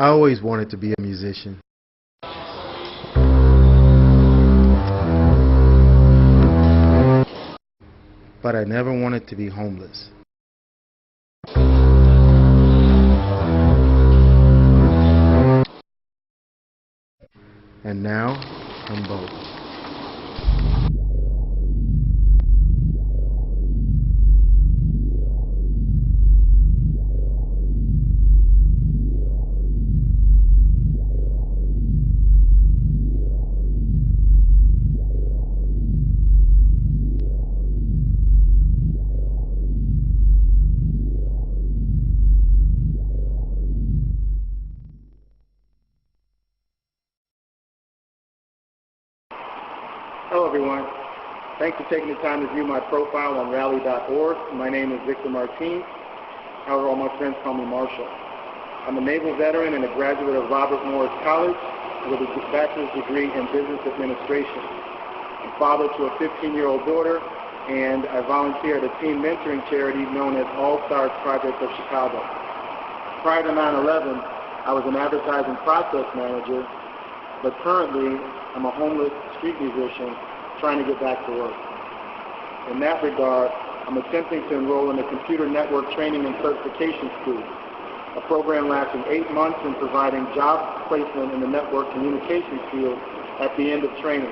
I always wanted to be a musician. But I never wanted to be homeless. And now, I'm both. Hello everyone. Thanks for taking the time to view my profile on rally.org. My name is Victor Martins. However, all my friends call me Marshall. I'm a naval veteran and a graduate of Robert Morris College with a bachelor's degree in business administration. I'm father to a 15-year-old daughter, and I volunteer at a teen mentoring charity known as All Stars Project of Chicago. Prior to 9/11, I was an advertising process manager, but currently I'm a homeless street musician trying to get back to work. In that regard, I'm attempting to enroll in a computer network training and certification school, a program lasting 8 months and providing job placement in the network communications field at the end of training.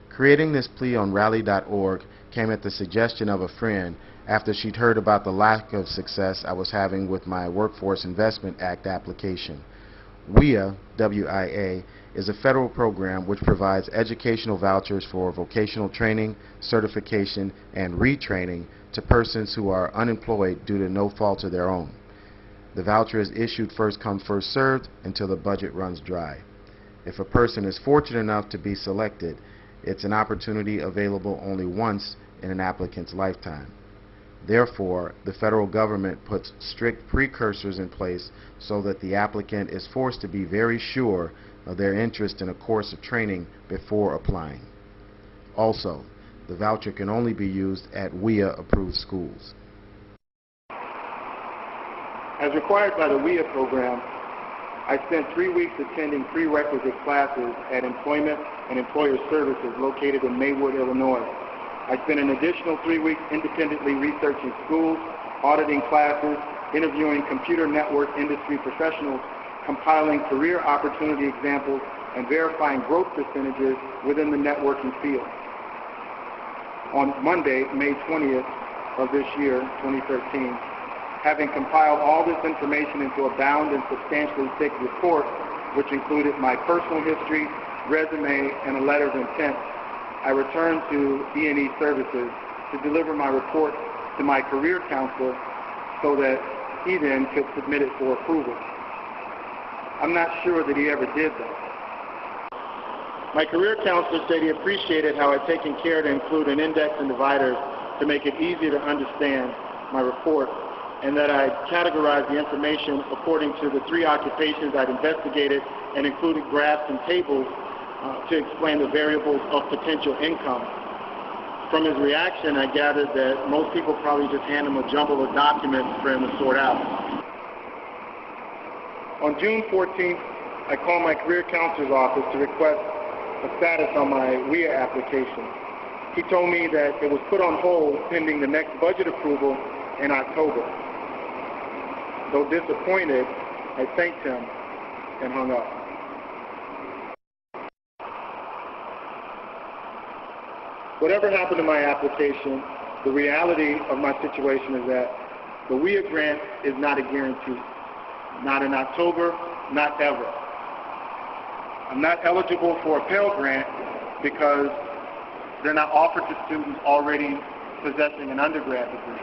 Creating this plea on rally.org came at the suggestion of a friend after she'd heard about the lack of success I was having with my Workforce Investment Act application. WIA, W-I-A, is a federal program which provides educational vouchers for vocational training, certification, and retraining to persons who are unemployed due to no fault of their own. The voucher is issued first come, first served until the budget runs dry. If a person is fortunate enough to be selected, it's an opportunity available only once in an applicant's lifetime. Therefore, the federal government puts strict precursors in place so that the applicant is forced to be very sure of their interest in a course of training before applying. Also, the voucher can only be used at WIA-approved schools. As required by the WIA program, I spent 3 weeks attending prerequisite classes at Employment and Employer Services located in Maywood, Illinois. I spent an additional 3 weeks independently researching schools, auditing classes, interviewing computer network industry professionals, compiling career opportunity examples, and verifying growth percentages within the networking field. On Monday, May 20th of this year, 2013, having compiled all this information into a bound and substantially thick report, which included my personal history, resume, and a letter of intent, I returned to E&E Services to deliver my report to my career counselor so that he then could submit it for approval. I'm not sure that he ever did that. My career counselor said he appreciated how I'd taken care to include an index and dividers to make it easier to understand my report, and that I'd categorized the information according to the 3 occupations I'd investigated and included graphs and tables to explain the variables of potential income. From his reaction, I gathered that most people probably just hand him a jumble of documents for him to sort out. On June 14th, I called my career counselor's office to request a status on my WIA application. He told me that it was put on hold pending the next budget approval in October. Though disappointed, I thanked him and hung up. Whatever happened to my application, the reality of my situation is that the WIA grant is not a guarantee. Not in October, not ever. I'm not eligible for a Pell Grant because they're not offered to students already possessing an undergrad degree.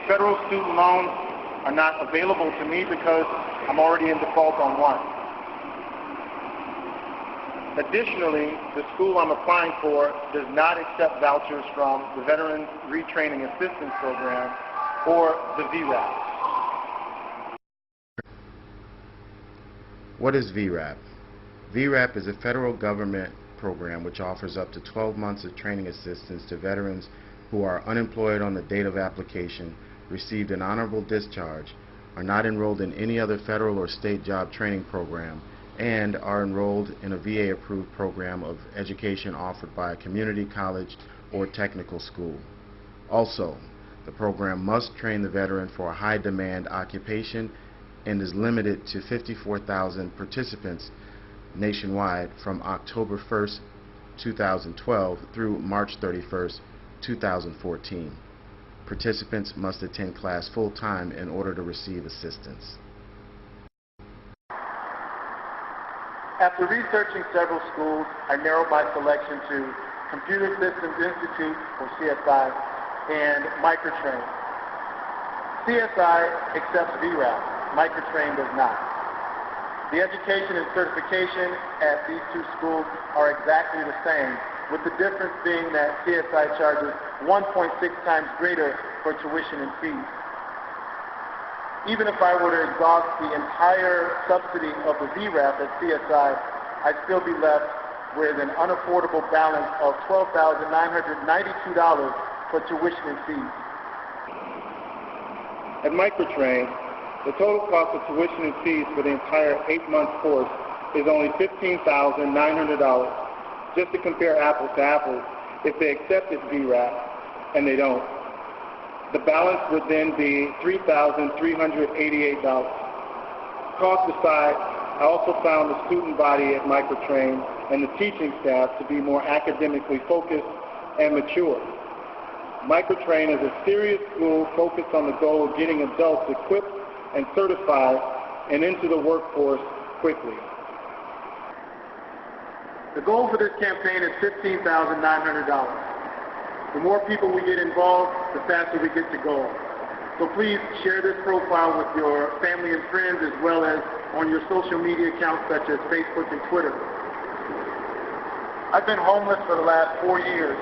Federal student loans are not available to me because I'm already in default on one. Additionally, the school I'm applying for does not accept vouchers from the Veterans Retraining Assistance Program or the VRAP. What is VRAP? VRAP is a federal government program which offers up to 12 months of training assistance to veterans who are unemployed on the date of application, received an honorable discharge, are not enrolled in any other federal or state job training program, and are enrolled in a VA-approved program of education offered by a community college or technical school. Also, the program must train the veteran for a high-demand occupation and is limited to 54,000 participants nationwide from October 1st, 2012 through March 31st, 2014. Participants must attend class full-time in order to receive assistance. After researching several schools, I narrowed my selection to Computer Systems Institute, or CSI, and Microtrain. CSI accepts VRAP, Microtrain does not. The education and certification at these two schools are exactly the same, with the difference being that CSI charges 1.6 times greater for tuition and fees. Even if I were to exhaust the entire subsidy of the VRAP at CSI, I'd still be left with an unaffordable balance of $12,992 for tuition and fees. At Microtrain, the total cost of tuition and fees for the entire 8-month course is only $15,900. Just to compare apples to apples, if they accepted VRAP, and they don't, the balance would then be $3,388. Cost aside, I also found the student body at Microtrain and the teaching staff to be more academically focused and mature. Microtrain is a serious school focused on the goal of getting adults equipped and certified and into the workforce quickly. The goal for this campaign is $15,900. The more people we get involved, the faster we get to goal. So please share this profile with your family and friends, as well as on your social media accounts such as Facebook and Twitter. I've been homeless for the last 4 years,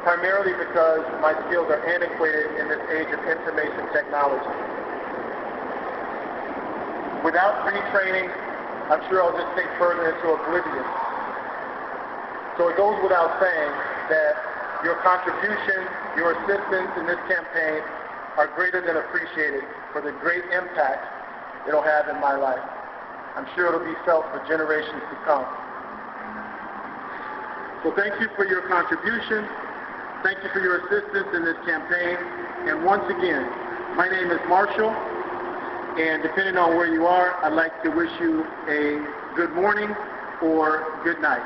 primarily because my skills are antiquated in this age of information technology. Without retraining, I'm sure I'll just sink further into oblivion. So it goes without saying that your contribution, your assistance in this campaign are greater than appreciated for the great impact it'll have in my life. I'm sure it'll be felt for generations to come. So thank you for your contribution. Thank you for your assistance in this campaign. And once again, my name is Marshall, and depending on where you are, I'd like to wish you a good morning or good night.